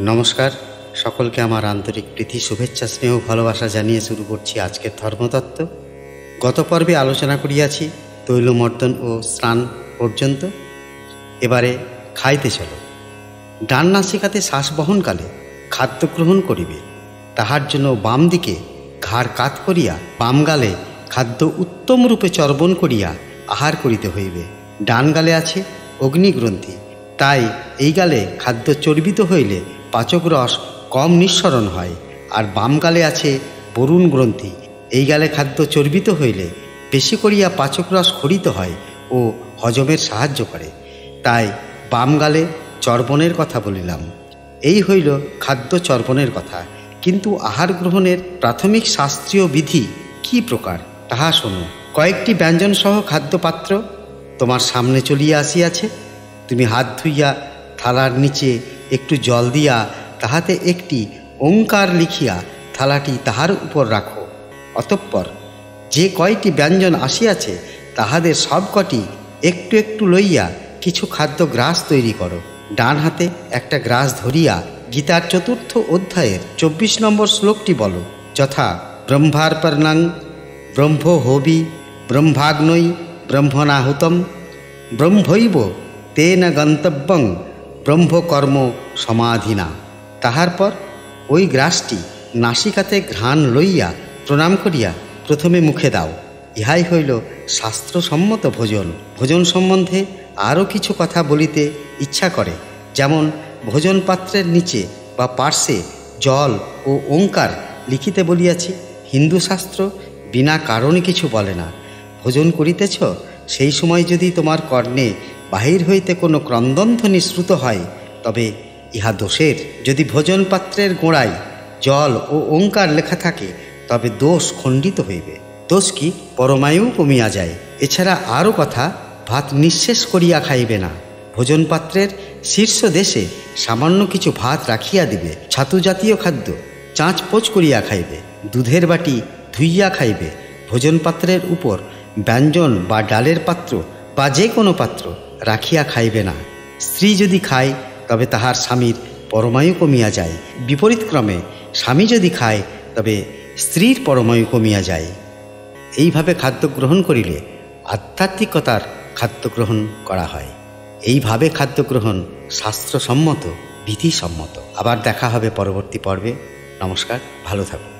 নমস্কার, সকলকে আমার আন্তরিক প্রীতি, শুভেচ্ছা, স্নেহ, ভালোবাসা জানিয়ে শুরু করছি আজকের ধর্মতত্ত্ব। গত পর্বে আলোচনা করিয়াছি তৈলমর্দন ও স্নান পর্যন্ত। এবারে খাইতে চলো। ডান নাসিকাতে শ্বাস বহনকালে খাদ্য গ্রহণ করিবে, তাহার জন্য বাম দিকে ঘাড় কাত করিয়া বাম গালে খাদ্য উত্তম রূপে চর্বণ করিয়া আহার করিতে হইবে। ডান গালে আছে অগ্নিগ্রন্থি, তাই এই গালে খাদ্য চর্বিত হইলে পাচক রস কম নিঃসরণ হয়। আর বাম গালে আছে বরুণ গ্রন্থি, এই গালে খাদ্য চর্বিত হইলে বেশি করিয়া পাচক রস খরিত হয় ও হজমের সাহায্য করে, তাই বাম গালে চর্বণের কথা বলিলাম। এই হইল খাদ্য চর্বণের কথা। কিন্তু আহার গ্রহণের প্রাথমিক শাস্ত্রীয় বিধি কি প্রকার তাহা শোনো। কয়েকটি ব্যঞ্জন সহ খাদ্যপাত্র তোমার সামনে চলিয়া আসিয়াছে। তুমি হাত ধুইয়া থালার নিচে একটু জল দিয়া তাহাতে একটি ওঙ্কার লিখিয়া থালাটি তাহার উপর রাখো। অতঃপর যে কয়টি ব্যঞ্জন আসিয়াছে তাহাদের সবকটি একটু একটু লইয়া কিছু খাদ্য গ্রাস তৈরি করো। ডান হাতে একটা গ্রাস ধরিয়া গীতার 4th অধ্যায়ের 24 নম্বর শ্লোকটি বলো, যথা ব্রহ্মার্পণং ব্রহ্ম হবি ব্রহ্মাগ্নৈ ব্রহ্মণাহুতম ব্রহ্মৈব তেন গন্তব্যং ব্রহ্মকর্ম সমাধিনা। তাহার পর ওই গ্রাসটি নাসিকাতে ঘ্রাণ লইয়া প্রণাম করিয়া প্রথমে মুখে দাও। ইহাই হইল শাস্ত্রসম্মত ভোজন। ভোজন সম্বন্ধে আরও কিছু কথা বলিতে ইচ্ছা করে, যেমন ভোজন পাত্রের নিচে বা পার্শ্বে জল ও ওঙ্কার লিখিতে বলিয়াছি। হিন্দু শাস্ত্র বিনা কারণে কিছু বলে না। ভোজন করিতেছ, সেই সময় যদি তোমার কর্ণে বাহির হইতে কোনো ক্রন্দনধ্বনি শ্রুত হয় তবে ইহা দোষের। যদি ভোজন পাত্রের গোড়ায় জল ও ওঙ্কার লেখা থাকে তবে দোষ খণ্ডিত হইবে। দোষ কি? পরমায়ু কমিয়া যায়। এছাড়া আরও কথা, ভাত নিঃশেষ করিয়া খাইবে না। ভোজন পাত্রের শীর্ষ দেশে সামান্য কিছু ভাত রাখিয়া দিবে। ছাতু জাতীয় খাদ্য চাঁচ পোচ করিয়া খাইবে। দুধের বাটি ধুইয়া খাইবে। ভোজন পাত্রের উপর ব্যঞ্জন বা ডালের পাত্র বা যে কোনো পাত্র রাখিয়া খাইবে না। স্ত্রী যদি খায় তবে তাহার স্বামীর পরমায়ু কমিয়া যায়। বিপরীতক্রমে স্বামী যদি খায় তবে স্ত্রীর পরমায়ু কমিয়া যায়। এইভাবে খাদ্য গ্রহণ করিলে আধ্যাত্মিকতার খাদ্য গ্রহণ করা হয়। এইভাবে খাদ্য গ্রহণ শাস্ত্রসম্মত, বিধিসম্মত। আবার দেখা হবে পরবর্তী পর্বে। নমস্কার, ভালো থাকুন।